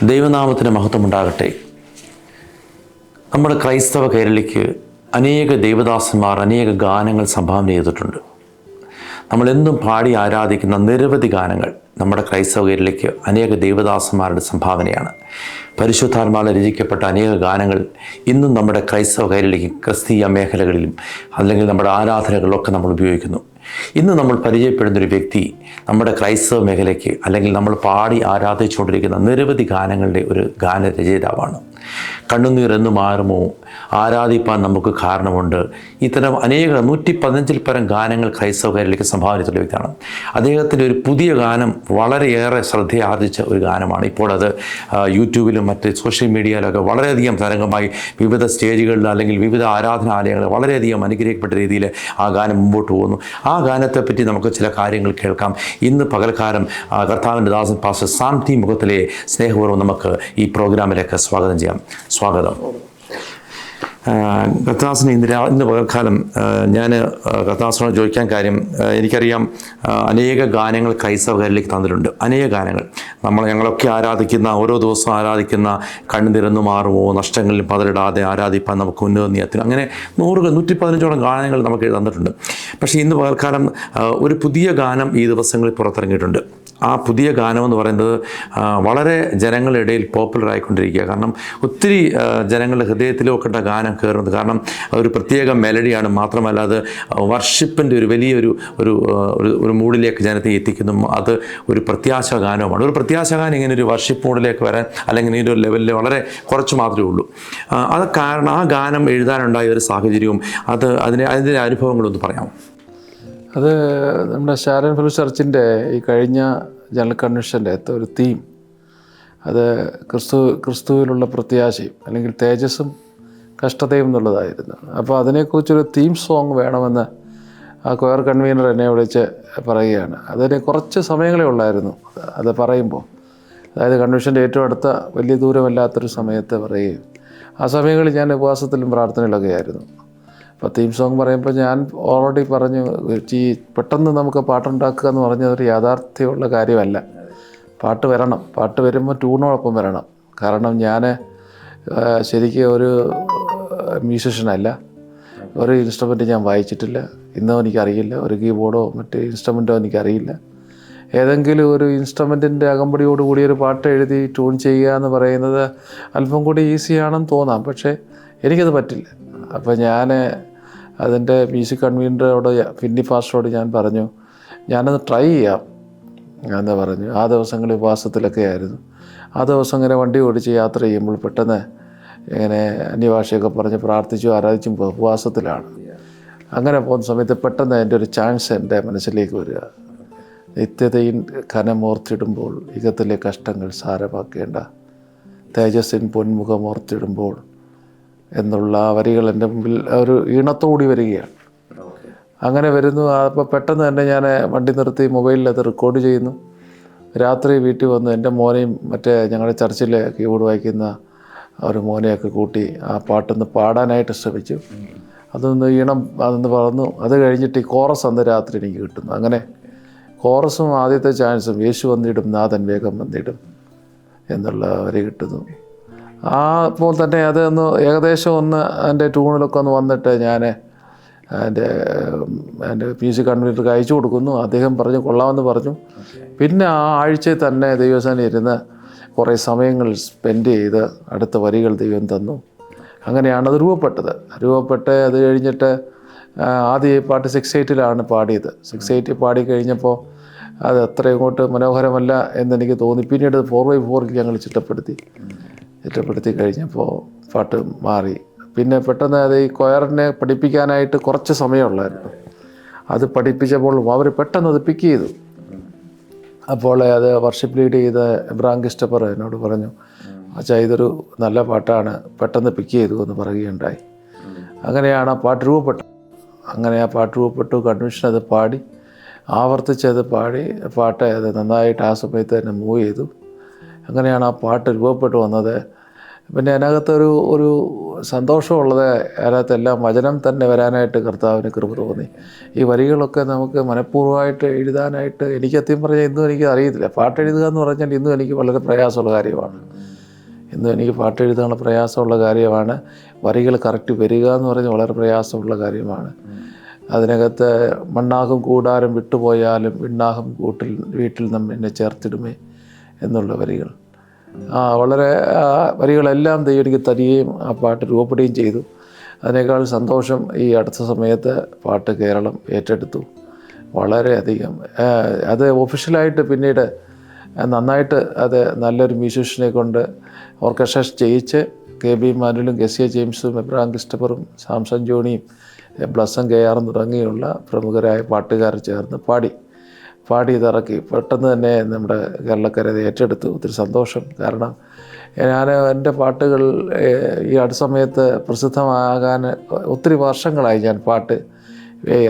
ദൈവനാമത്തിന് മഹത്വമുണ്ടാകട്ടെ. നമ്മുടെ ക്രൈസ്തവ കേരളയ്ക്ക് അനേക ദൈവദാസന്മാർ അനേക ഗാനങ്ങൾ സംഭാവന ചെയ്തിട്ടുണ്ട്. നമ്മളെന്നും പാടി ആരാധിക്കുന്ന നിരവധി ഗാനങ്ങൾ നമ്മുടെ ക്രൈസ്തവ കേരളയ്ക്ക് അനേക ദൈവദാസന്മാരുടെ സംഭാവനയാണ്. പരിശുദ്ധാത്മാവിൽ രചിക്കപ്പെട്ട അനേക ഗാനങ്ങൾ ഇന്നും നമ്മുടെ ക്രൈസ്തവ കേരളയ്ക്ക് ക്രിസ്തീയ മേഖലകളിലും അല്ലെങ്കിൽ നമ്മുടെ ആരാധനകളിലൊക്കെ നമ്മൾ ഉപയോഗിക്കുന്നു. ഇന്ന് നമ്മൾ പരിചയപ്പെടുന്നൊരു വ്യക്തി നമ്മുടെ ക്രൈസ്തവ മേഖലയ്ക്ക് അല്ലെങ്കിൽ നമ്മൾ പാടി ആരാധിച്ചുകൊണ്ടിരിക്കുന്ന നിരവധി ഗാനങ്ങളുടെ ഒരു ഗാനരചയിതാവാണ്. കണ്ണുനീർ എന്ന് മാറുമോ, ആരാധിപ്പാൻ നമുക്ക് കാരണമുണ്ട്, ഇത്തരം അനേക 115 പരം ഗാനങ്ങൾ ക്രൈസ്തവ കേരളയ്ക്ക് സംഭാവന ചെയ്ത വ്യക്തിയാണ്. അദ്ദേഹത്തിൻ്റെ ഒരു പുതിയ ഗാനം വളരെയേറെ ശ്രദ്ധയാർജിച്ച ഒരു ഗാനമാണ്. ഇപ്പോൾ അത് യൂട്യൂബിലും മറ്റ് സോഷ്യൽ മീഡിയയിലൊക്കെ വളരെയധികം തരംഗമായി വിവിധ സ്റ്റേജുകളിൽ അല്ലെങ്കിൽ വിവിധ ആരാധനാലയങ്ങളിൽ വളരെയധികം അനുഗ്രഹിക്കപ്പെട്ട രീതിയിൽ ആ ഗാനം മുമ്പോട്ട് പോകുന്നു. ആ ഗാനത്തെപ്പറ്റി നമുക്ക് ചില കാര്യങ്ങൾ കേൾക്കാം. ഇന്ന് പകൽക്കാലം കർത്താവിൻ്റെ ദാസൻ പാസ്റ്റർ സാം ടി മുഖത്തിലെ സ്നേഹപൂർവ്വം നമുക്ക് ഈ പ്രോഗ്രാമിലേക്ക് സ്വാഗതം ചെയ്യാം. സ്വാഗതം. കർത്താസിന് ഇന്ന് പകൽക്കാലം ഞാൻ കർത്താസിനോട് ചോദിക്കാൻ കാര്യം, എനിക്കറിയാം അനേക ഗാനങ്ങൾ ക്രൈസ്തവ കേരളയ്ക്ക് തന്നിട്ടുണ്ട്. അനേക ഗാനങ്ങൾ ഞങ്ങളൊക്കെ ആരാധിക്കുന്ന, ഓരോ ദിവസവും ആരാധിക്കുന്ന കണ്ണുനിറന്നു മാറുമോ, നഷ്ടങ്ങളിൽ പതറിടാതെ ആരാധിപ്പാൻ നമുക്ക് ഉന്നതനീയത്തിൽ, അങ്ങനെ 115ഓളം ഗാനങ്ങൾ നമുക്ക് തന്നിട്ടുണ്ട്. പക്ഷേ ഇന്ന് പകൽക്കാലം ഒരു പുതിയ ഗാനം ഈ ദിവസങ്ങളിൽ പുറത്തിറങ്ങിയിട്ടുണ്ട്. ആ പുതിയ ഗാനമെന്ന് പറയുന്നത് വളരെ ജനങ്ങളുടെ ഇടയിൽ പോപ്പുലറായിക്കൊണ്ടിരിക്കുക. കാരണം ഒത്തിരി ജനങ്ങളുടെ ഹൃദയത്തിലൊക്കെ ഗാനം കയറുന്നത്. കാരണം ഒരു പ്രത്യേക മെലഡിയാണ്. മാത്രമല്ല അത് വർഷിപ്പിൻ്റെ ഒരു വലിയൊരു ഒരു മൂഡിലേക്ക് ജനത്തെ എത്തിക്കുന്നു. അത് ഒരു പ്രത്യാശ ഗാനവുമാണ്. ഒരു പ്രത്യാശ ഗാനം ഇങ്ങനെ ഒരു വർഷിപ്പ് മൂഡിലേക്ക് വരാൻ അല്ലെങ്കിൽ ഈ ഒരു ലെവലിൽ വളരെ കുറച്ച് മാത്രമേ ഉള്ളൂ. അത് കാരണം ആ ഗാനം എഴുതാനുണ്ടായ ഒരു സാഹചര്യവും അതിൻ്റെ അനുഭവങ്ങളൊന്ന് പറയാമോ? അത് നമ്മുടെ ഷാരോൺ ഫെലോഷിപ്പ് ചർച്ചിൻ്റെ ഈ കഴിഞ്ഞ ജനറൽ കൺവെൻഷൻ്റെ ഒരു തീം, അത് ക്രിസ്തുവിലുള്ള പ്രത്യാശയും അല്ലെങ്കിൽ തേജസ്സും കഷ്ടതയും എന്നുള്ളതായിരുന്നു. അപ്പോൾ അതിനെക്കുറിച്ചൊരു തീം സോങ് വേണമെന്ന് ആ കൊയർ കൺവീനർ എന്നെ വിളിച്ച് പറയുകയാണ്. അതിന് കുറച്ച് സമയങ്ങളേ ഉള്ളായിരുന്നു അത് പറയുമ്പോൾ. അതായത് കൺവെൻഷൻ്റെ ഏറ്റവും അടുത്ത വലിയ ദൂരമല്ലാത്തൊരു സമയത്ത് പറയുകയും ആ സമയങ്ങളിൽ ഞാൻ ഉപവാസത്തിലും പ്രാർത്ഥനയിലൊക്കെ ആയിരുന്നു. അപ്പോൾ തീം സോങ് പറയുമ്പോൾ ഞാൻ ഓൾറെഡി പറഞ്ഞു, പെട്ടെന്ന് നമുക്ക് പാട്ടുണ്ടാക്കുക എന്ന് പറഞ്ഞത് ഒരു യാഥാർത്ഥ്യമുള്ള കാര്യമല്ല. പാട്ട് വരണം, പാട്ട് വരുമ്പോൾ ട്യൂണോടൊപ്പം വരണം. കാരണം ഞാൻ ശരിക്കും ഒരു മ്യൂസിഷ്യനല്ല, ഒരു ഇൻസ്ട്രുമെൻറ്റ് ഞാൻ വായിച്ചിട്ടില്ല, ഇന്നോ എനിക്കറിയില്ല, ഒരു കീബോർഡോ മറ്റ് ഇൻസ്ട്രുമെൻറ്റോ എനിക്കറിയില്ല. ഏതെങ്കിലും ഒരു ഇൻസ്ട്രുമെൻറ്റിൻ്റെ അകമ്പടിയോടുകൂടി ഒരു പാട്ട് എഴുതി ട്യൂൺ ചെയ്യുക എന്ന് പറയുന്നത് അല്പം കൂടി ഈസിയാണെന്ന് തോന്നാം, പക്ഷേ എനിക്കത് പറ്റില്ല. അപ്പോൾ ഞാൻ അതിൻ്റെ മ്യൂസിക് കൺവീനറോട് ഫിന്നി പാസ്റ്ററോട് ഞാൻ പറഞ്ഞു, ഞാനത് ട്രൈ ചെയ്യാം എന്ന് പറഞ്ഞു. ആ ദിവസങ്ങളിൽ ഉപവാസത്തിലൊക്കെ ആയിരുന്നു. ആ ദിവസം ഇങ്ങനെ വണ്ടി ഓടിച്ച് യാത്ര ചെയ്യുമ്പോൾ പെട്ടെന്ന് ഇങ്ങനെ അന്യഭാഷയൊക്കെ പറഞ്ഞ് പ്രാർത്ഥിച്ചു ആരാധിച്ചും ഉപവാസത്തിലാണ്. അങ്ങനെ പോകുന്ന സമയത്ത് പെട്ടെന്ന് എൻ്റെ ഒരു ചാൻസ് എൻ്റെ മനസ്സിലേക്ക് വരിക. നിത്യതയിൽ കനമോർത്തിടുമ്പോൾ ഇകത്തിലെ കഷ്ടങ്ങൾ സാരമാക്കേണ്ട, തേജസ്സിൻ പൊന്മുഖമോർത്തിടുമ്പോൾ എന്നുള്ള വരികൾ എൻ്റെ മുമ്പിൽ ഒരു ഈണത്തോടി വരികയാണ്. അങ്ങനെ വരുന്നു. അപ്പോൾ പെട്ടെന്ന് തന്നെ ഞാൻ വണ്ടി നിർത്തി മൊബൈലിൽ അത് റെക്കോർഡ് ചെയ്യുന്നു. രാത്രി വീട്ടിൽ വന്ന് എൻ്റെ മോനെയും മറ്റേ ഞങ്ങളുടെ ചർച്ചിലെ കീബോർഡ് വായിക്കുന്ന ഒരു മോനെയൊക്കെ കൂട്ടി ആ പാട്ടൊന്ന് പാടാനായിട്ട് ശ്രമിച്ചു. അതൊന്ന് അതൊന്ന് പറഞ്ഞു. അത് കഴിഞ്ഞിട്ട് ഈ കോറസ് അന്ന് രാത്രി എനിക്ക് കിട്ടുന്നു. അങ്ങനെ കോറസും ആദ്യത്തെ ചാൻസും യേശു വന്നിടും നാഥൻ വേഗം വന്നിടും എന്നുള്ള വരി കിട്ടുന്നു. അപ്പോൾ തന്നെ അതൊന്ന് ഏകദേശം ഒന്ന് എൻ്റെ ട്യൂണിലൊക്കെ ഒന്ന് വന്നിട്ട് ഞാൻ എൻ്റെ മ്യൂസിക് കൺവീനർക്ക് അയച്ചു കൊടുക്കുന്നു. അദ്ദേഹം പറഞ്ഞു കൊള്ളാമെന്ന് പറഞ്ഞു. പിന്നെ ആ ആഴ്ചയിൽ തന്നെ ദൈവസേന ഇരുന്ന് കുറേ സമയങ്ങൾ സ്പെൻഡ് ചെയ്ത് അടുത്ത വരികൾ ദൈവം തന്നു. അങ്ങനെയാണ് അത് രൂപപ്പെട്ട് അത് കഴിഞ്ഞിട്ട് ആദ്യം പാട്ട് 6/8 പാടിയത്. 6/8 പാടി കഴിഞ്ഞപ്പോൾ അത് അത്ര ഇങ്ങോട്ട് മനോഹരമല്ല എന്നെനിക്ക് തോന്നി. പിന്നീട് 4/4 ഞങ്ങൾ ചിട്ടപ്പെടുത്തി കഴിഞ്ഞപ്പോൾ പാട്ട് മാറി. പിന്നെ പെട്ടെന്ന് അത് ഈ കൊയറിനെ പഠിപ്പിക്കാനായിട്ട് കുറച്ച് സമയമുള്ളായിരുന്നു. അത് പഠിപ്പിച്ചപ്പോൾ അവർ പെട്ടെന്ന് അത് പിക്ക് ചെയ്തു. അപ്പോൾ അത് വർഷിപ്പ് ലീഡ് ചെയ്ത എബ്രഹാം ക്രിസ്റ്റഫർ എന്നോട് പറഞ്ഞു, അച്ഛാ ഇതൊരു നല്ല പാട്ടാണ്, പെട്ടെന്ന് പിക്ക് ചെയ്തു എന്ന് പറയുകയുണ്ടായി. അങ്ങനെയാണ് ആ പാട്ട് രൂപപ്പെട്ടത്. അങ്ങനെ ആ പാട്ട് രൂപപ്പെട്ടു. കൺവെൻഷൻ അത് പാടി ആവർത്തിച്ചത് പാട്ട് അത് നന്നായിട്ട് ആ സമയത്ത് തന്നെ മൂവ് ചെയ്തു. അങ്ങനെയാണ് ആ പാട്ട് രൂപപ്പെട്ടു വന്നത്. പിന്നെ അതിനകത്തൊരു സന്തോഷമുള്ളത് അതിനകത്തെല്ലാം വചനം തന്നെ വരാനായിട്ട് കർത്താവിന് കൃപ തോന്നി. ഈ വരികളൊക്കെ നമുക്ക് മനഃപൂർവ്വമായിട്ട് എഴുതാനായിട്ട് എനിക്ക് സത്യം പറഞ്ഞാൽ ഇന്നും എനിക്ക് അറിയത്തില്ല. പാട്ട് എഴുതുക എന്ന് പറഞ്ഞാൽ ഇന്നും എനിക്ക് വളരെ പ്രയാസമുള്ള കാര്യമാണ്. ഇന്നും എനിക്ക് പാട്ട് എഴുതാനുള്ള പ്രയാസമുള്ള കാര്യമാണ്. വരികൾ കറക്റ്റ് വരിക എന്ന് പറഞ്ഞാൽ വളരെ പ്രയാസമുള്ള കാര്യമാണ്. അതിനകത്ത് മണ്ണാകും കൂടാരം വിട്ടുപോയാലും വിണ്ണാകും വീട്ടിൽ നമ്മെ ചേർത്തിടുമേ എന്നുള്ള വരികൾ, വളരെ വരികളെല്ലാം ദൈവം എനിക്ക് തരികയും ആ പാട്ട് രൂപപ്പെടുകയും ചെയ്തു. അതിനേക്കാൾ സന്തോഷം ഈ അടുത്ത സമയത്ത് പാട്ട് കേരളം ഏറ്റെടുത്തു. വളരെയധികം അത് ഒഫീഷ്യലായിട്ട് പിന്നീട് നന്നായിട്ട് അത് നല്ലൊരു മ്യൂസീഷ്യനെ കൊണ്ട് ഓർക്കസ്ട്രേഷൻ ചെയ്യിച്ച് KB മാനുവലും KCA ജെയിംസും എബ്രഹാം ക്രിസ്റ്റഫറും സാംസൺ ജോണിയും ബ്ലസ്സം KR തുടങ്ങിയുള്ള പ്രമുഖരായ പാട്ടുകാർ ചേർന്ന് പാടി ഇതിറക്കി. പെട്ടെന്ന് തന്നെ നമ്മുടെ കേരളക്കര ഏറ്റെടുത്തു. ഒത്തിരി സന്തോഷം. കാരണം ഞാൻ എൻ്റെ പാട്ടുകൾ ഈ അടുത്ത സമയത്ത് പ്രസിദ്ധമാകാൻ ഒത്തിരി വർഷങ്ങളായി ഞാൻ പാട്ട്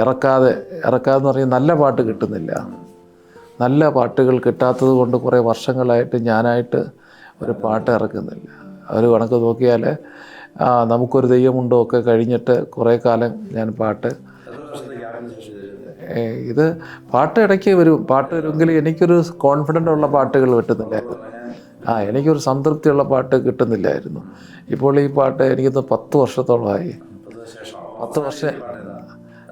ഇറക്കാതെന്ന് പറഞ്ഞാൽ നല്ല പാട്ട് കിട്ടുന്നില്ല. നല്ല പാട്ടുകൾ കിട്ടാത്തത് കൊണ്ട് കുറേ വർഷങ്ങളായിട്ട് ഞാനായിട്ട് ഒരു പാട്ട് ഇറക്കുന്നില്ല. ഒരു കണക്ക് നോക്കിയാൽ നമുക്കൊരു ദൈവമുണ്ടോ ഒക്കെ കഴിഞ്ഞിട്ട് കുറേ കാലം ഞാൻ ഇത് പാട്ട് ഇടയ്ക്ക് വരുമെങ്കിലും എനിക്കൊരു കോൺഫിഡൻ്റ് ഉള്ള പാട്ടുകൾ കിട്ടുന്നില്ലായിരുന്നു. എനിക്കൊരു സംതൃപ്തിയുള്ള പാട്ട് കിട്ടുന്നില്ലായിരുന്നു. ഇപ്പോൾ ഈ പാട്ട് എനിക്കിന്ന് 10 വർഷത്തോളമായി. 10 വർഷം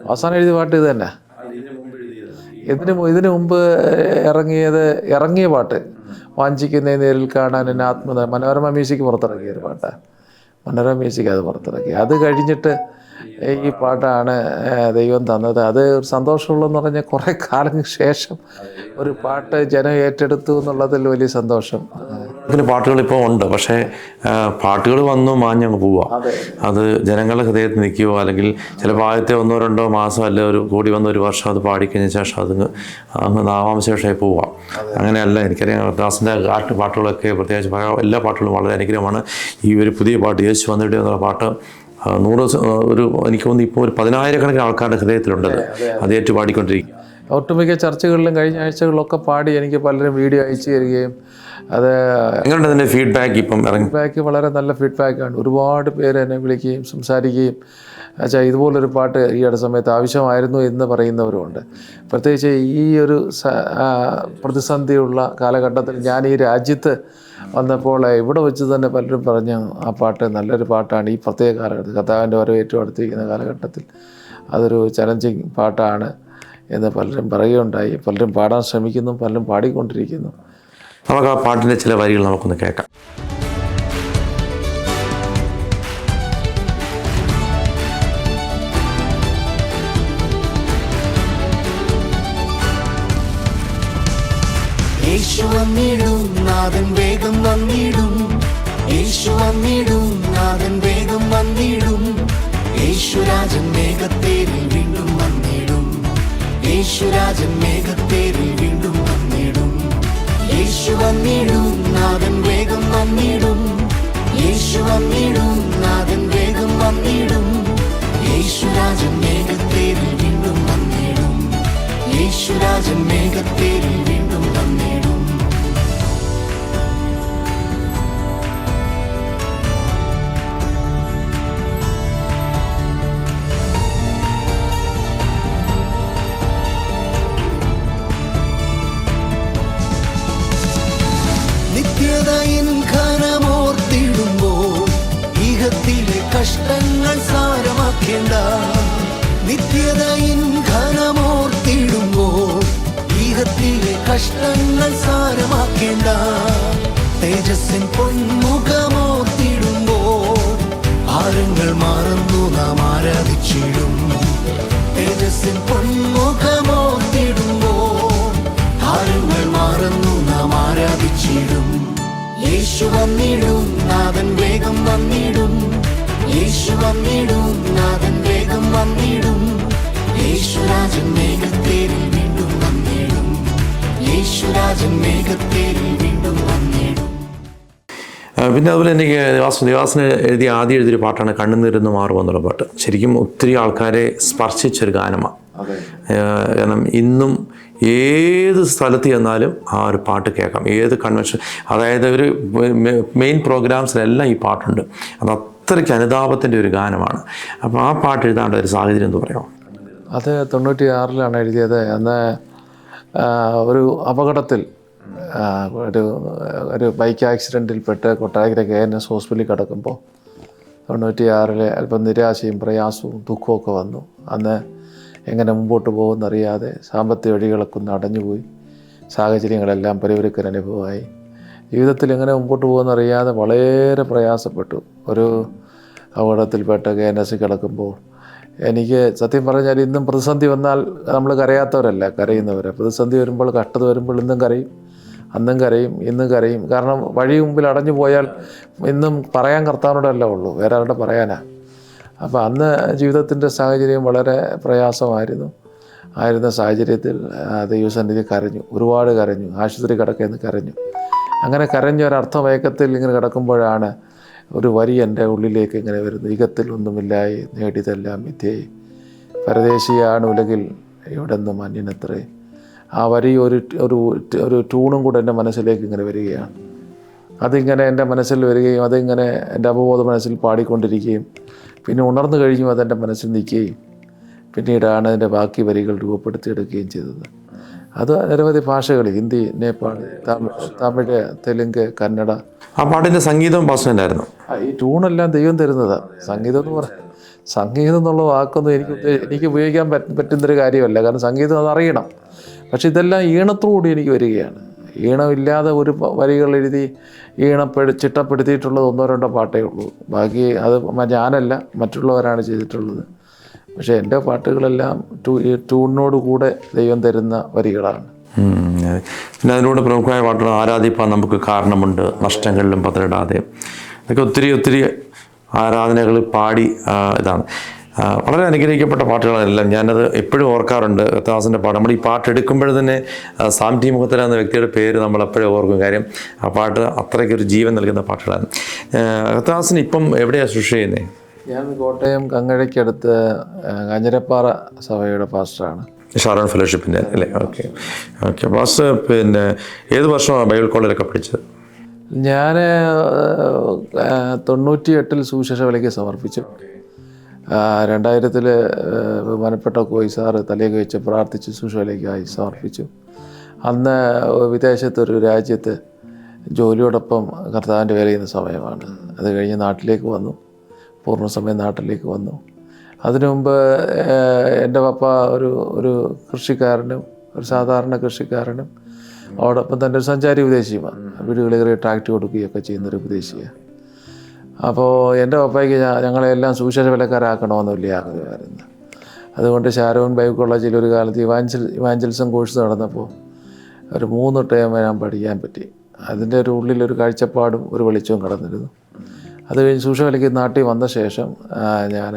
അവസാനം എഴുതിയ പാട്ട് ഇത് തന്നെ. ഇതിനു മുമ്പ് ഇറങ്ങിയ പാട്ട് വാഞ്ചിക്കുന്ന നേരിൽ കാണാൻ എന്നെ മനോരമ മ്യൂസിക് പുറത്തിറക്കിയൊരു പാട്ടാണ്. മനോരമ മ്യൂസിക് അത് പുറത്തിറക്കി. അത് കഴിഞ്ഞിട്ട് ഈ പാട്ടാണ് ദൈവം തന്നത്. അത് ഒരു സന്തോഷമുള്ളതെന്ന് പറഞ്ഞാൽ കുറേ കാലങ്ങൾക്ക് ശേഷം ഒരു പാട്ട് ജനം ഏറ്റെടുത്തു എന്നുള്ളതിൽ വലിയ സന്തോഷം. ഇതിന് പാട്ടുകളിപ്പോൾ ഉണ്ട്, പക്ഷേ പാട്ടുകൾ വന്നു മാഞ്ഞങ്ങ് പോവുക. അത് ജനങ്ങളുടെ ഹൃദയത്തിൽ നിൽക്കുകയോ അല്ലെങ്കിൽ ചിലപ്പോൾ ആദ്യത്തെ 1-2 മാസം അല്ല ഒരു കൂടി വന്ന ഒരു വർഷം അത് പാടിക്കഴിഞ്ഞ ശേഷം അങ്ങ് നാമാവശേഷമായി പോവുക. അങ്ങനെയല്ല. എനിക്കറിയാം ദാസിൻ്റെ പാട്ടുകളൊക്കെ പ്രത്യേകിച്ച് എല്ലാ പാട്ടുകളും വളരെ അനുഗ്രഹമാണ്. ഈ ഒരു പുതിയ പാട്ട് യേശു വന്നിട്ട് എന്നുള്ള പാട്ട് 100 എനിക്ക് തോന്നുന്നു ഇപ്പോൾ ഒരു 10,000-കണക്കിന് ആൾക്കാരുടെ ഹൃദയത്തിലുണ്ടത്. അത് ഏറ്റു പാടിക്കൊണ്ടിരിക്കും. ഒട്ടുമിക്ക ചർച്ചകളിലും കഴിഞ്ഞ ആഴ്ചകളിലൊക്കെ പാടി എനിക്ക് പലരും വീഡിയോ അയച്ചു തരികയും അത് എങ്ങനെയുണ്ട് അതിൻ്റെ ഫീഡ്ബാക്ക്? ഇപ്പം ഫീഡ്ബാക്ക് വളരെ നല്ല ഫീഡ്ബാക്കാണ്. ഒരുപാട് പേര് എന്നെ വിളിക്കുകയും സംസാരിക്കുകയും ഇതുപോലൊരു പാട്ട് ഈ അടുത്ത സമയത്ത് ആവശ്യമായിരുന്നു എന്ന് പറയുന്നവരുമുണ്ട്. പ്രത്യേകിച്ച് ഈ ഒരു പ്രതിസന്ധിയുള്ള കാലഘട്ടത്തിൽ ഞാൻ ഈ രാജ്യത്ത് വന്നപ്പോൾ ഇവിടെ വെച്ച് തന്നെ പലരും പറഞ്ഞു ആ പാട്ട് നല്ലൊരു പാട്ടാണ്. ഈ പ്രത്യേക കാലഘട്ടത്തിൽ കർത്താവിൻ്റെ വരവ് ഏറ്റവും അടുത്തിരിക്കുന്ന കാലഘട്ടത്തിൽ അതൊരു ചലഞ്ചിങ് പാട്ടാണ് എന്ന് പലരും പറയുകയുണ്ടായി. പലരും പാടാൻ ശ്രമിക്കുന്നു, പലരും പാടിക്കൊണ്ടിരിക്കുന്നു. നമുക്ക് ആ പാട്ടിൻ്റെ ചില വരികൾ നമുക്കൊന്ന് കേൾക്കാം. യേശു വന്നിടും നാഥൻ വേഗം വന്നിടും. യേശു വന്നിടും നാഥൻ വേഗം വന്നിടും. യേശുരാജൻ മേഘത്തേരിൽ വീണ്ടും വന്നിടും. യേശുരാജൻ മേഘത്തേരിൽ വീണ്ടും വന്നിടും. യേശു വന്നിടും നാഥൻ വേഗം വന്നിടും. യേശു വന്നിടും നാഥൻ വേഗം വന്നിടും. യേശുരാജൻ മേഘത്തേരിൽ വീണ്ടും വന്നിടും. യേശുരാജൻ മേഘത്തേരിൽ വീണ്ടും വന്നിടും. നിത്യതയിൻ ഘനമോർത്തിടുമ്പോൾ ഈഹത്തിലെ കഷ്ടങ്ങൾ സാരമാക്കേണ്ട. നിത്യതയിൻ ഘനമോർത്തിടുമ്പോൾ ഈഹത്തിലെ കഷ്ടങ്ങൾ സാരമാക്കേണ്ട. തേജസ്സിൻ പൊന്മുഖമോർത്തിടുമ്പോൾ ഭാരങ്ങൾ മറന്നു നാം ആരാധിച്ചിടും. തേജസ്സിൻ പൊന്മുഖമോർത്തിടുമ്പോൾ ഭാരങ്ങൾ മറന്നു നാം ആരാധിച്ചിടും. യേശു വന്നിടും നാഥൻ വേഗം വന്നിടും. യേശു വന്നിടും നാഥൻ വേഗം വന്നിടും. യേശുരാജൻ മേഘത്തേരിൽ വീണ്ടും വന്നിടും. യേശുരാജൻ മേഘത്തേരിൽ വീണ്ടും വന്നിടും. പിന്നെ അതുപോലെ എനിക്ക് ദേവാസിന് ആദ്യം എഴുതിയൊരു പാട്ടാണ് കണ്ണുനീരുന്ന് മാറുമെന്നുള്ള പാട്ട്. ശരിക്കും ഒത്തിരി ആൾക്കാരെ സ്പർശിച്ചൊരു ഗാനമാണ്. കാരണം ഇന്നും ഏത് സ്ഥലത്ത് ചെന്നാലും ആ ഒരു പാട്ട് കേൾക്കാം. ഏത് കൺവെൻഷൻ, അതായത് ഒരു മെയിൻ പ്രോഗ്രാംസിലെല്ലാം ഈ പാട്ടുണ്ട്. അത് അത്രയ്ക്ക് അനുതാപത്തിൻ്റെ ഒരു ഗാനമാണ്. അപ്പോൾ ആ പാട്ട് എഴുതാനുള്ള ഒരു സാഹചര്യം എന്ന് പറയാമോ? അത് 96 എഴുതിയത്. അന്ന് ഒരു അപകടത്തിൽ ഒരു ബൈക്ക് ആക്സിഡൻറ്റിൽപ്പെട്ട് കൊട്ടാരക്കര KNS ഹോസ്പിറ്റലിൽ കിടക്കുമ്പോൾ 96 അല്പം നിരാശയും പ്രയാസവും ദുഃഖമൊക്കെ വന്നു. അന്ന് എങ്ങനെ മുമ്പോട്ട് പോകുമെന്നറിയാതെ സാമ്പത്തിക വഴികളൊക്കെ ഒന്ന് അടഞ്ഞുപോയി. സാഹചര്യങ്ങളെല്ലാം പരിവരുക്കൻ അനുഭവമായി. ജീവിതത്തിൽ എങ്ങനെ മുമ്പോട്ട് പോകുമെന്നറിയാതെ വളരെ പ്രയാസപ്പെട്ടു. ഒരു അപകടത്തിൽപ്പെട്ട് KNS കിടക്കുമ്പോൾ എനിക്ക് സത്യം പറഞ്ഞാൽ ഇന്നും പ്രതിസന്ധി വന്നാൽ നമ്മൾ കരയാത്തവരല്ല, കരയുന്നവരെ. പ്രതിസന്ധി വരുമ്പോൾ, കഷ്ടത വരുമ്പോൾ ഇന്നും കരയും, അന്നും കരയും, ഇന്നും കരയും. കാരണം വഴി മുമ്പിൽ അടഞ്ഞു പോയാൽ ഇന്നും പറയാൻ കർത്താവിനോടല്ല ഉള്ളൂ, വേറെ ആരുടെ പറയാനാ. അപ്പോൾ അന്ന് ജീവിതത്തിൻ്റെ സാഹചര്യം വളരെ ആയിരുന്ന സാഹചര്യത്തിൽ ദൈവസന്നിധി കരഞ്ഞു, ഒരുപാട് കരഞ്ഞു. ആശുപത്രി കിടക്കെന്ന് കരഞ്ഞു. അങ്ങനെ കരഞ്ഞ ഒരർത്ഥമയക്കത്തിൽ ഇങ്ങനെ കിടക്കുമ്പോഴാണ് ഒരു വരി എൻ്റെ ഉള്ളിലേക്ക് ഇങ്ങനെ വരുന്നു. യുഗത്തിൽ ഒന്നുമില്ലായി നേടിയതെല്ലാം മിഥ്യയായി, പരദേശിയാണ് ഉലകിൽ ഇവിടെ നിന്ന് മഞ്ഞിനത്രേ. ആ വരി ഒരു ട്യൂണും കൂടെ എൻ്റെ മനസ്സിലേക്ക് ഇങ്ങനെ വരികയാണ്. അതിങ്ങനെ എൻ്റെ മനസ്സിൽ വരികയും അതിങ്ങനെ എൻ്റെ അവബോധ മനസ്സിൽ പാടിക്കൊണ്ടിരിക്കുകയും പിന്നെ ഉണർന്നു കഴിഞ്ഞും അതെൻ്റെ മനസ്സിൽ നിൽക്കുകയും പിന്നീടാണ് അതിൻ്റെ ബാക്കി വരികൾ രൂപപ്പെടുത്തിയെടുക്കുകയും ചെയ്തത്. അത് നിരവധി ഭാഷകളിൽ, ഹിന്ദി, നേപ്പാളി, തമിഴ്, തെലുങ്ക്, കന്നഡ. ആ പാട്ടിൻ്റെ സംഗീതം പാസ്റ്ററിനായിരുന്നു. ഈ ട്യൂണെല്ലാം ദൈവം തരുന്നതാണ്. സംഗീതം എന്ന് പറയാം, സംഗീതം എന്നുള്ള വാക്കൊന്നും എനിക്ക് ഉപയോഗിക്കാൻ പറ്റുന്നൊരു കാര്യമല്ല. കാരണം സംഗീതം അതറിയണം. പക്ഷെ ഇതെല്ലാം ഈണത്തോടുകൂടി എനിക്ക് വരികയാണ്. ഈണമില്ലാതെ ഒരു വരികൾ എഴുതി ചിട്ടപ്പെടുത്തിയിട്ടുള്ളത് 1-2 പാട്ടേ ഉള്ളൂ. ബാക്കി അത് ഞാനല്ല, മറ്റുള്ളവരാണ് ചെയ്തിട്ടുള്ളത്. പക്ഷേ എൻ്റെ പാട്ടുകളെല്ലാം ട്യൂണിനോട് കൂടെ ദൈവം തരുന്ന വരികളാണ്. പിന്നെ അതിനോട് പ്രമുഖമായ പാട്ടുകൾ ആരാധിപ്പാൻ നമുക്ക് കാരണമുണ്ട്, നഷ്ടങ്ങളിലും പതറിടാതെ, ഇതൊക്കെ ഒത്തിരി ആരാധനകൾ പാടി ഇതാണ്. വളരെ അനുഗ്രഹിക്കപ്പെട്ട പാട്ടുകളെല്ലാം ഞാനത് എപ്പോഴും ഓർക്കാറുണ്ട്. കർത്താസിൻ്റെ പാട്ട് നമ്മൾ ഈ പാട്ട് എടുക്കുമ്പോൾ തന്നെ സാം ടി മുഖത്തല എന്ന വ്യക്തിയുടെ പേര് നമ്മൾ എപ്പോഴും ഓർക്കും. കാര്യം ആ പാട്ട് അത്രയ്ക്കൊരു ജീവൻ നൽകുന്ന പാട്ടുകളാണ്. കർത്താസിന് ഇപ്പം എവിടെയാണ് ശുശ്രൂഷ ചെയ്യുന്നത്? ഞാൻ കോട്ടയം കങ്ങഴയ്ക്കടുത്ത് കാഞ്ഞിരപ്പാറ സഭയുടെ പാസ്റ്ററാണ്. ഷാരോൺ ഫെലോഷിപ്പിൻ്റെ അല്ലേ? ഓക്കെ. പാസ്റ്റർ പിന്നെ ഏത് വർഷമാണ് ബൈബിൾ കോളേജിലൊക്കെ പഠിച്ചത്? ഞാൻ 98 സുവിശേഷ വിലയ്ക്ക് സമർപ്പിച്ചു. 2000 ബഹുമാനപ്പെട്ട കോയി സാറ് തലയൊക്കെ വെച്ച് പ്രാർത്ഥിച്ച് സുശോലയ്ക്കായി സമർപ്പിച്ചു. അന്ന് വിദേശത്തൊരു രാജ്യത്ത് ജോലിയോടൊപ്പം കർത്താവിൻ്റെ വേല ചെയ്യുന്ന സമയമാണ്. അത് കഴിഞ്ഞ് നാട്ടിലേക്ക് വന്നു, പൂർണ്ണസമയം നാട്ടിലേക്ക് വന്നു. അതിനു മുമ്പ് എൻ്റെ പപ്പ ഒരു കൃഷിക്കാരനും, ഒരു സാധാരണ കൃഷിക്കാരനും, അതോടൊപ്പം തന്നെ ഒരു സഞ്ചാരി ഉപദേശിയുമാണ്. വീടുകളിൽ കയറി ട്രാക്ട് കൊടുക്കുകയൊക്കെ ചെയ്യുന്നൊരു ഉപദേശിയാണ്. അപ്പോൾ എൻ്റെ പപ്പായ്ക്ക് ഞങ്ങളെല്ലാം സുവിശേഷ വിലക്കാരാക്കണമെന്ന് വലിയ ആഗ്രഹമായിരുന്നു. അതുകൊണ്ട് ഷാരോൺ ബൈബിൾ കോളേജിൽ ഒരു കാലത്ത് ഇവാഞ്ചലിസം കോഴ്സ് നടന്നപ്പോൾ ഒരു 3 ടേം ഞാൻ പഠിക്കാൻ പറ്റി. അതിൻ്റെ ഒരു ഉള്ളിലൊരു കാഴ്ചപ്പാടും ഒരു വെളിച്ചവും കടന്നിരുന്നു. അത് കഴിഞ്ഞ് സുവിശേഷ വിലയ്ക്ക് നാട്ടിൽ വന്ന ശേഷം ഞാൻ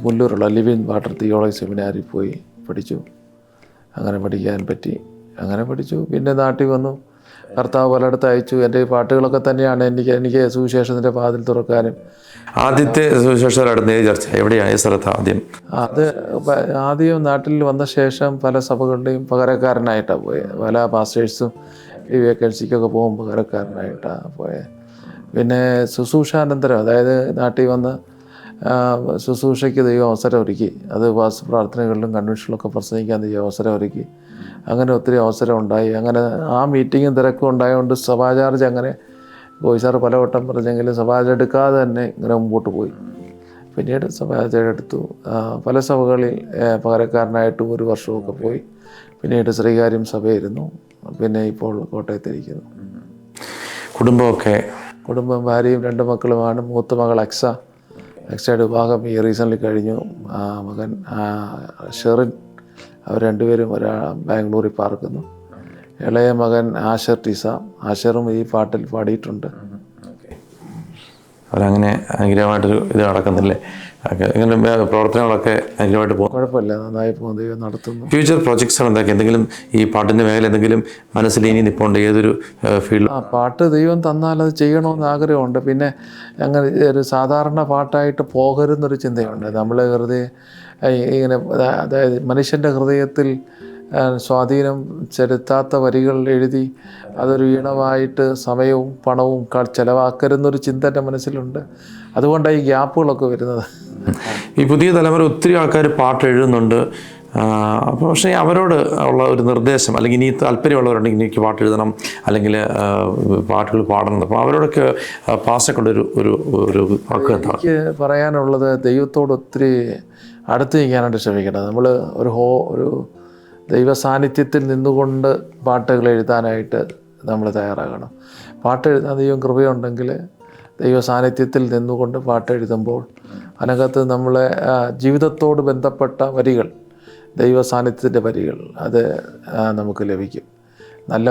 പുല്ലൂരുള്ള ലിവിങ് വാട്ടർ തിയോളജി സെമിനാരിൽ പോയി പഠിച്ചു. അങ്ങനെ പഠിക്കാൻ പറ്റി. അങ്ങനെ പഠിച്ചു. പിന്നെ നാട്ടിൽ വന്നു. കർത്താവ് പലയിടത്ത് അയച്ചു. എൻ്റെ പാട്ടുകളൊക്കെ തന്നെയാണ് എനിക്ക് സുവിശേഷത്തിൻ്റെ വാതിൽ തുറക്കാനും. ആദ്യത്തെ സുവിശേഷകരുടെ ചർച്ച എവിടെയാണ്? സ്ഥലത്ത് ആദ്യം നാട്ടിൽ വന്ന ശേഷം പല സഭകളുടെയും പകരക്കാരനായിട്ടാണ് പോയത്. പല പാസ്റ്റേഴ്സും ഈ വേക്കൻസിക്കൊക്കെ പോകുമ്പോൾ പകരക്കാരനായിട്ടാണ് പോയത്. പിന്നെ ശുശ്രൂഷാനന്തരം, അതായത് നാട്ടിൽ വന്ന് ശുശ്രൂഷയ്ക്ക് ദൈവം അവസരം ഒരുക്കി. അത് പ്രാർത്ഥനകളിലും കൺവെൻഷനിലൊക്കെ പ്രസംഗിക്കാൻ ദൈവം അവസരം ഒരുക്കി. അങ്ങനെ ഒത്തിരി അവസരം ഉണ്ടായി. അങ്ങനെ ആ മീറ്റിങ്ങും തിരക്കും ഉണ്ടായതുകൊണ്ട് സഭാ ചാർജ് അങ്ങനെ സാറ് പലവട്ടം പറഞ്ഞെങ്കിലും സഭാ ചാർജ് എടുക്കാതെ തന്നെ ഇങ്ങനെ മുമ്പോട്ട് പോയി. പിന്നീട് സഭാ ചാർജ് എടുത്തു. പല സഭകളിൽ പകരക്കാരനായിട്ടും 1 വർഷമൊക്കെ പോയി. പിന്നീട് ശ്രീകാര്യം സഭയായിരുന്നു. പിന്നെ ഇപ്പോൾ കോട്ടയത്തിരിക്കുന്നു. കുടുംബം ഭാര്യയും 2 മക്കളുമാണ്. മൂത്ത മകൾ അക്സയുടെ വിവാഹം ഈ റീസൺലി കഴിഞ്ഞു. മകൻ ഷെറിൻ, അവർ 2 പേരും ബാംഗ്ലൂരിൽ പാർക്കുന്നു. ഇളയ മകൻ ആഷർ ആഷറും ഈ പാട്ടിൽ പാടിയിട്ടുണ്ട്. അവരങ്ങനെ അനുഗ്രഹമായിട്ടൊരു ഇത് നടക്കുന്നില്ലേ? ഇങ്ങനെ പ്രവർത്തനങ്ങളൊക്കെ അനുഗ്രഹമായിട്ട് പോകും? കുഴപ്പമില്ല, നന്നായി പോകും. ദൈവം നടത്തുന്നു. ഫ്യൂച്ചർ പ്രൊജക്ട്സുകൾ എന്തൊക്കെ? എന്തെങ്കിലും ഈ പാട്ടിൻ്റെ മേഖല എന്തെങ്കിലും മനസ്സിൽ ഇനി നിൽപ്പുണ്ട്? ഏതൊരു ഫീൽഡ്? പാട്ട് ദൈവം തന്നാൽ അത് ചെയ്യണമെന്ന് ആഗ്രഹമുണ്ട്. പിന്നെ അങ്ങനെ ഒരു സാധാരണ പാട്ടായിട്ട് പോകരുതെന്നൊരു ചിന്തയുണ്ട്. നമ്മൾ വെറുതെ ഇങ്ങനെ, അതായത് മനുഷ്യൻ്റെ ഹൃദയത്തിൽ സ്വാധീനം ചെലുത്താത്ത വരികൾ എഴുതി അതൊരു ഈണമായിട്ട് സമയവും പണവും ചിലവാക്കരുന്നൊരു ചിന്ത എൻ്റെ മനസ്സിലുണ്ട്. അതുകൊണ്ടാണ് ഈ ഗ്യാപ്പുകളൊക്കെ വരുന്നത്. ഈ പുതിയ തലമുറ ഒത്തിരി ആൾക്കാർ പാട്ട് എഴുതുന്നുണ്ട്. അപ്പോൾ പക്ഷേ അവരോട് ഉള്ള ഒരു നിർദ്ദേശം, അല്ലെങ്കിൽ ഇനി താല്പര്യമുള്ളവരുണ്ടെങ്കിൽ എനിക്ക് പാട്ട് എഴുതണം, അല്ലെങ്കിൽ പാട്ടുകൾ പാടണം, അപ്പോൾ അവരോടൊക്കെ പാസ്റ്റർക്കുള്ളൊരു ഒരു ഒരു വാക്ക് എന്താ? എനിക്ക് പറയാനുള്ളത്, ദൈവത്തോട് ഒത്തിരി അടുത്ത് നിൽക്കാനായിട്ട് ശ്രമിക്കണം. നമ്മൾ ഒരു ദൈവ സാന്നിധ്യത്തിൽ നിന്നുകൊണ്ട് പാട്ടുകൾ എഴുതാനായിട്ട് നമ്മൾ തയ്യാറാകണം. പാട്ട് എഴുതാൻ ദൈവം കൃപയുണ്ടെങ്കിൽ ദൈവ സാന്നിധ്യത്തിൽ നിന്നുകൊണ്ട് പാട്ട് എഴുതുമ്പോൾ അതിനകത്ത് നമ്മളെ ജീവിതത്തോട് ബന്ധപ്പെട്ട വരികൾ, ദൈവ സാന്നിധ്യത്തിൻ്റെ വരികൾ, അത് നമുക്ക് ലഭിക്കും. നല്ല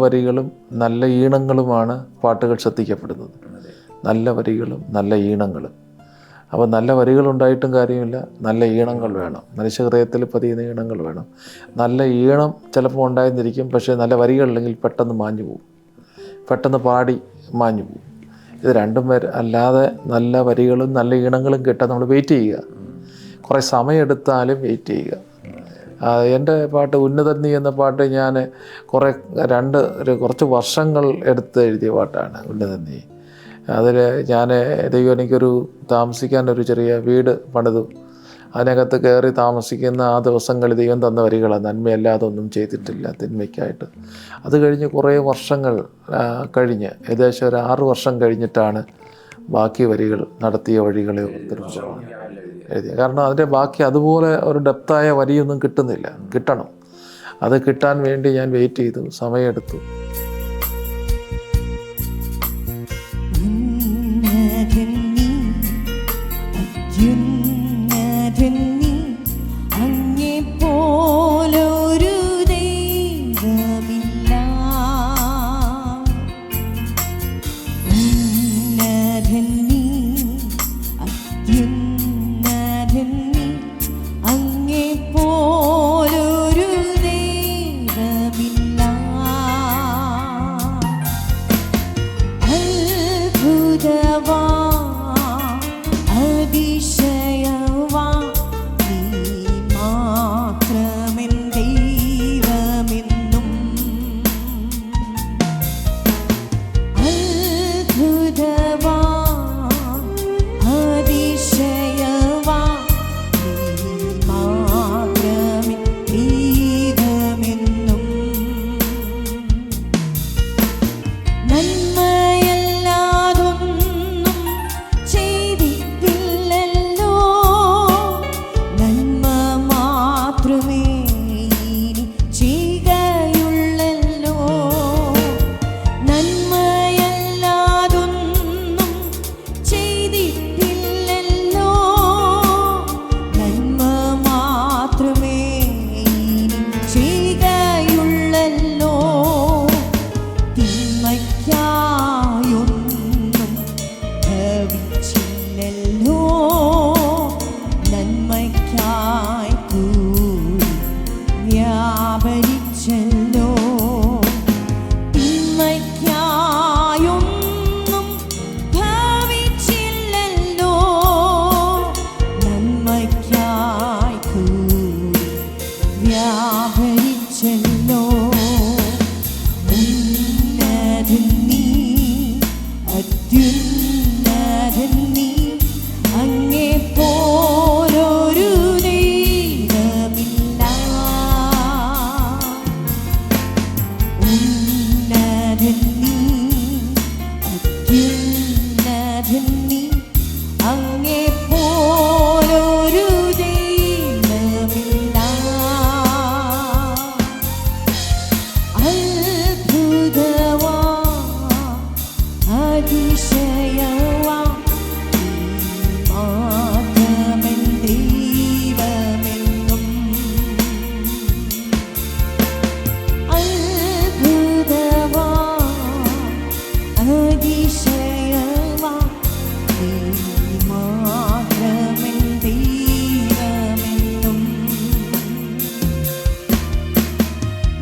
വരികളും നല്ല ഈണങ്ങളുമാണ് പാട്ടുകൾ ശ്രദ്ധിക്കപ്പെടുന്നത്. നല്ല വരികളും നല്ല ഈണങ്ങളും. അപ്പോൾ നല്ല വരികളുണ്ടായിട്ടും കാര്യമില്ല, നല്ല ഈണങ്ങൾ വേണം. മനുഷ്യഹൃദയത്തിൽ പതിയുന്ന ഈണങ്ങൾ വേണം. നല്ല ഈണം ചിലപ്പോൾ ഉണ്ടായിരുന്നിരിക്കും, പക്ഷേ നല്ല വരികളില്ലെങ്കിൽ പെട്ടെന്ന് മാഞ്ഞു പോകും, പെട്ടെന്ന് പാടി മാഞ്ഞു പോകും. ഇത് രണ്ടും അല്ലാതെ നല്ല വരികളും നല്ല ഈണങ്ങളും കിട്ടാൻ നമ്മൾ വെയിറ്റ് ചെയ്യുക. കുറേ സമയമെടുത്താലും വെയിറ്റ് ചെയ്യുക. എൻ്റെ പാട്ട് ഉന്നതൻ നീ എന്ന പാട്ട് ഞാൻ കുറച്ച് വർഷങ്ങൾ എടുത്ത് എഴുതിയ പാട്ടാണ് ഉന്നതൻ നീ. അതിൽ ദൈവം എനിക്കൊരു താമസിക്കാനൊരു ചെറിയ വീട് പണിതു. അതിനകത്ത് കയറി താമസിക്കുന്ന ആ ദിവസങ്ങളിൽ ദൈവം തന്ന വരികളാണ്, നന്മയല്ലാതെ ഒന്നും ചെയ്തിട്ടില്ല തിന്മയ്ക്കായിട്ട്. അത് കഴിഞ്ഞ് കുറേ വർഷങ്ങൾ കഴിഞ്ഞ് ഏകദേശം ഒരു 6 വർഷം കഴിഞ്ഞിട്ടാണ് ബാക്കി വരികൾ നടത്തിയ വഴികളെ എഴുതിയത്. കാരണം അതിൻ്റെ ബാക്കി അതുപോലെ ഒരു ഡെപ്തായ വരിയൊന്നും കിട്ടണം. അത് കിട്ടാൻ വേണ്ടി ഞാൻ വെയിറ്റ് ചെയ്തു, സമയമെടുത്തു.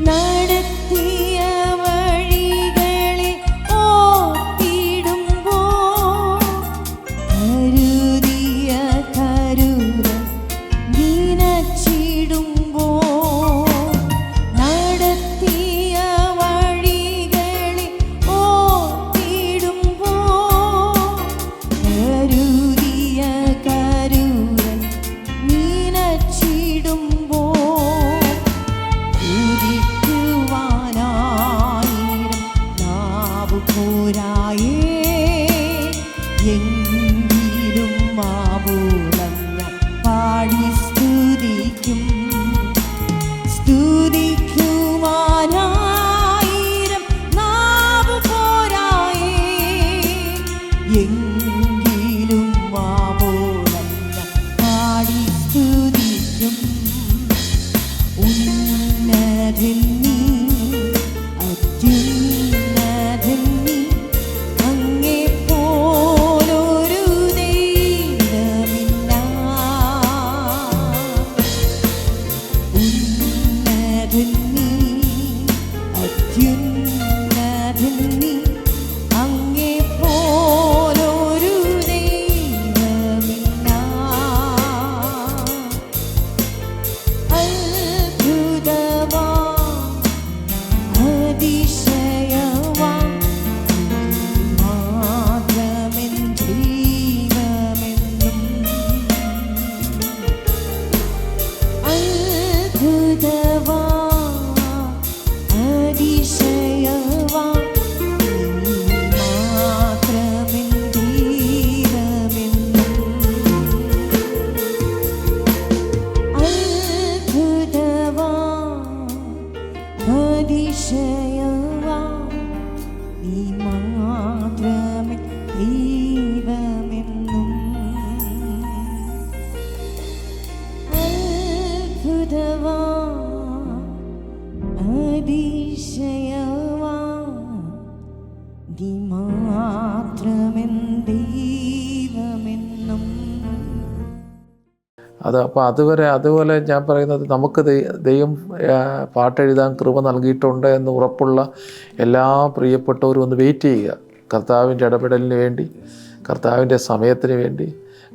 നടത്തിയ വഴികളെ ഓർത്തിടുമ്പോൾ പോരായേ എങ്കിലും മാവോളം ഞാൻ പാടി സ്തുതിക്കും സ്തുതിക്കുവാനായിരം നാവ് പോരായേ എങ്കിലും മാവോളം ഞാൻ പാടി സ്തുതിക്കും ഉന്നതൻ നീ അത്യുന്നതൻ നീ അങ്ങെപ്പോലൊരു ദൈവമില്ല ഉന്നതൻ നീ അത്യുന്നതൻ നീ അങ്ങെപ്പോലൊരു ദൈവമില്ല അത്ഭുതവാ അതിശയവാ മാത്രമെൻ ദൈവമെന്നും അത്ഭുതവാ അതിശയവാ മാത്രമെൻ ദൈവമെന്നും അത്ഭുതവാ അതിശയവാ നീ മാത്രമേ ദൈവമെന്നും അത്ഭുതവാ അതിശയവാ നീ മാത്രമേ ദൈവമെന്നും. അപ്പോൾ അതുപോലെ ഞാൻ പറയുന്നത് നമുക്ക് ദൈവം പാട്ടെഴുതാൻ കൃപ നൽകിയിട്ടുണ്ട് എന്ന് ഉറപ്പുള്ള എല്ലാ പ്രിയപ്പെട്ടവരും ഒന്ന് വെയിറ്റ് ചെയ്യുക. കർത്താവിൻ്റെ ഇടപെടലിന് വേണ്ടി, കർത്താവിൻ്റെ സമയത്തിന് വേണ്ടി,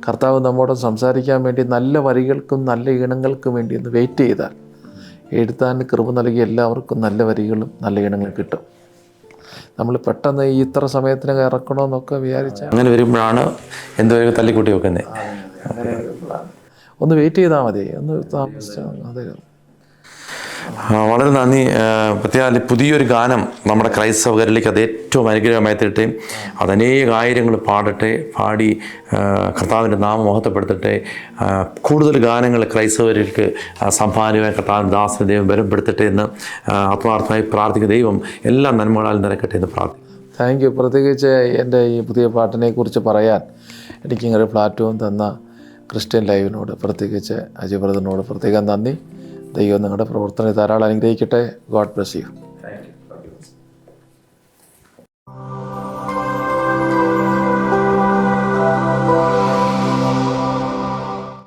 കർത്താവ് നമ്മോട് സംസാരിക്കാൻ വേണ്ടി നല്ല വരികൾക്കും നല്ല ഈണങ്ങൾക്കും വേണ്ടി ഒന്ന് വെയിറ്റ് ചെയ്താൽ എഴുതാൻ കൃപ നൽകിയ എല്ലാവർക്കും നല്ല വരികളും നല്ല ഈണങ്ങളും കിട്ടും. നമ്മൾ പെട്ടെന്ന് ഈ ഇത്ര സമയത്തിനകം ഇറക്കണമെന്നൊക്കെ വിചാരിച്ചാൽ അങ്ങനെ വരുമ്പോഴാണ് എന്തുവരെ തല്ലിക്കൂട്ടി വെക്കുന്നത്. ഒന്ന് വെയിറ്റ് ചെയ്താൽ മതി, ഒന്ന് താമസിച്ചാൽ അതെ. വളരെ നന്ദി. പ്രത്യേകം പുതിയൊരു ഗാനം നമ്മുടെ ക്രൈസ്തവകരിലേക്ക് അത് ഏറ്റവും അനുഗ്രഹമായി തീരട്ടെ. അത് ആയിരങ്ങൾ പാടി കർത്താവിൻ്റെ നാമം മഹത്വപ്പെടുത്തട്ടെ. കൂടുതൽ ഗാനങ്ങൾ ക്രൈസ്തവർക്ക് സംഭാവനയായി കർത്താവിൻ്റെ ദാസനെ ദൈവം ബലപ്പെടുത്തട്ടെ എന്ന് ആത്മാർത്ഥമായി പ്രാർത്ഥിക്കുന്ന ദൈവം എല്ലാ നന്മകളാൽ നിറക്കട്ടെ എന്ന് പ്രാർത്ഥിക്കും. Thank you. പ്രത്യേകിച്ച് എൻ്റെ ഈ പുതിയ പാട്ടിനെക്കുറിച്ച് പറയാൻ എനിക്കിങ്ങനെ പ്ലാറ്റ്ഫോം തന്ന ക്രിസ്ത്യൻ ലൈവിനോട്, പ്രത്യേകിച്ച് അജയ് ബ്രദറിനോട് പ്രത്യേകം നന്ദി. ദൈവം നിങ്ങളുടെ പ്രവർത്തനം ധാരാളം അനുഗ്രഹിക്കട്ടെ. God bless you.